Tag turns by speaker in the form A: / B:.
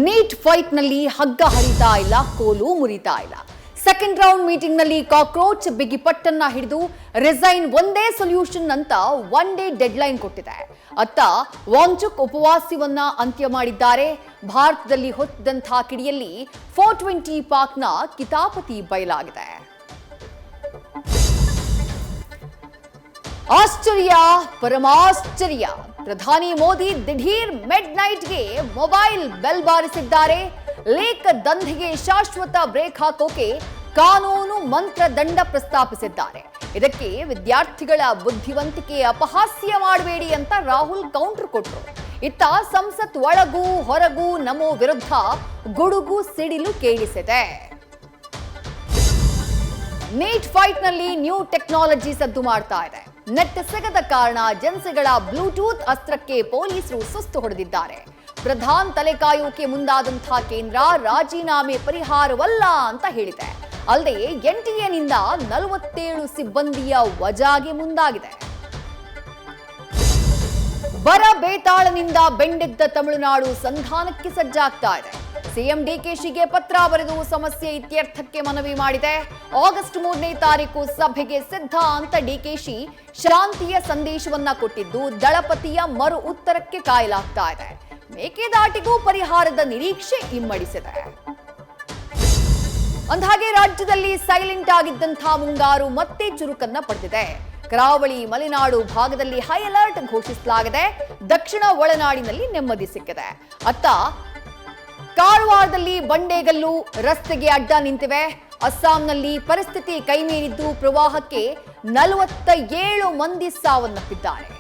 A: Neat ಫೈಟ್ನಲ್ಲಿ ಹಗ್ಗ ಹರಿತಾ ಇಲ್ಲ, ಕೋಲು ಮುರಿತಾ ಇಲ್ಲ. ಸೆಕೆಂಡ್ ರೌಂಡ್ ಮೀಟಿಂಗ್ನಲ್ಲಿ ಕಾಕ್ರೋಚ್ ಬಿಗಿಪಟ್ಟನ್ನ ಹಿಡಿದು ರಿಸೈನ್ ಒಂದೇ ಸೊಲ್ಯೂಷನ್ ಅಂತ ಒನ್ ಡೇ ಡೆಡ್ಲೈನ್ ಕೊಟ್ಟಿದೆ. ಅತ್ತ ವಾಂಚುಕ್ ಉಪವಾಸವನ್ನ ಅಂತ್ಯ ಮಾಡಿದ್ದಾರೆ. ಭಾರತದಲ್ಲಿ ಹೊತ್ತಿದಂಥ ಕಿಡಿಯಲ್ಲಿ 420 ಪಾಕ್ನ ಕಿತಾಪತಿ ಬಯಲಾಗಿದೆ. ಆಶ್ಚರ್ಯ ಪರಮಾಶ್ಚರ್ಯ, ಪ್ರಧಾನಿ ಮೋದಿ ದಿಢೀರ್ ಮಿಡ್ ನೈಟ್ಗೆ ಮೊಬೈಲ್ ಬೆಲ್ ಬಾರಿಸಿದ್ದಾರೆ. ಲೇಕ್ ದಂಧೆಗೆ ಶಾಶ್ವತ ಬ್ರೇಕ್ ಹಾಕೋಕೆ ಕಾನೂನು ಮಂತ್ರ ದಂಡ ಪ್ರಸ್ತಾಪಿಸಿದ್ದಾರೆ. ಇದಕ್ಕೆ ವಿದ್ಯಾರ್ಥಿಗಳ ಬುದ್ಧಿವಂತಿಕೆ ಅಪಹಾಸ್ಯ ಮಾಡಬೇಡಿ ಅಂತ ರಾಹುಲ್ ಕೌಂಟರ್ ಕೊಟ್ಟರು. ಇತ್ತ ಸಂಸತ್ ಒಳಗೂ ಹೊರಗೂ ನಮೋ ವಿರುದ್ಧ ಗುಡುಗು ಸಿಡಿಲು ಕೇಳಿಸಿದೆ. ನೀಟ್ ಫೈಟ್ನಲ್ಲಿ ನ್ಯೂ ಟೆಕ್ನಾಲಜಿ ಸದ್ದು ಮಾಡ್ತಾ ಇದೆ. ನೆಟ್ ಸಿಗದ ಕಾರಣ ಏಜೆನ್ಸಿಗಳ ಬ್ಲೂಟೂತ್ ಅಸ್ತ್ರಕ್ಕೆ ಪೊಲೀಸರು ಸುಸ್ತು ಹೊಡೆದಿದ್ದಾರೆ. ಪ್ರಧಾನ್ ತಲೆ ಕಾಯೋಕೆ ಮುಂದಾದಂತಹ ಕೇಂದ್ರ ರಾಜೀನಾಮೆ ಪರಿಹಾರವಲ್ಲ ಅಂತ ಹೇಳಿದೆ. ಅಲ್ಲದೆ NTAನಿಂದ 47 ಸಿಬ್ಬಂದಿಯ ವಜಾಗೆ ಮುಂದಾಗಿದೆ. ಬರ ಬೇತಾಳನಿಂದ ಬೆಂಡೆದ್ದ ತಮಿಳುನಾಡು ಸಂಧಾನಕ್ಕೆ ಸಜ್ಜಾಗ್ತಾ ಇದೆ. ಸಿಎಂ DKಶಿಗೆ ಪತ್ರ ಬರೆದು ಸಮಸ್ಯೆ ಇತ್ಯರ್ಥಕ್ಕೆ ಮನವಿ ಮಾಡಿದೆ. ಆಗಸ್ಟ್ 3ನೇ ತಾರೀಕು ಸಭೆಗೆ ಸಿದ್ಧ ಅಂತ DKಶಿ ಶಾಂತಿಯ ಸಂದೇಶವನ್ನ ಕೊಟ್ಟಿದ್ದು, ದಳಪತಿಯ ಮರು ಉತ್ತರಕ್ಕೆ ಕಾಯಲಾಗ್ತಾ ಇದೆ. ಮೇಕೆದಾಟಿಗೂ ಪರಿಹಾರದ ನಿರೀಕ್ಷೆ ಇಮ್ಮಡಿಸಿದೆ. ಅಂದಹಾಗೆ ರಾಜ್ಯದಲ್ಲಿ ಸೈಲೆಂಟ್ ಆಗಿದ್ದಂತಹ ಮುಂಗಾರು ಮತ್ತೆ ಚುರುಕನ್ನ ಪಡೆದಿದೆ. ಕರಾವಳಿ ಮಲೆನಾಡು ಭಾಗದಲ್ಲಿ ಹೈ ಅಲರ್ಟ್ ಘೋಷಿಸಲಾಗಿದೆ. ದಕ್ಷಿಣ ಒಳನಾಡಿನಲ್ಲಿ ನೆಮ್ಮದಿ ಸಿಕ್ಕಿದೆ. ಅತ್ತ ಕಾರವಾರದಲ್ಲಿ ಬಂಡೆಗಲ್ಲು ರಸ್ತೆಗೆ ಅಡ್ಡ ನಿಂತಿವೆ. ಅಸ್ಸಾಂನಲ್ಲಿ ಪರಿಸ್ಥಿತಿ ಕೈಮೀರಿದ್ದು ಪ್ರವಾಹಕ್ಕೆ 47 ಮಂದಿ ಸಾವನ್ನಪ್ಪಿದ್ದಾರೆ.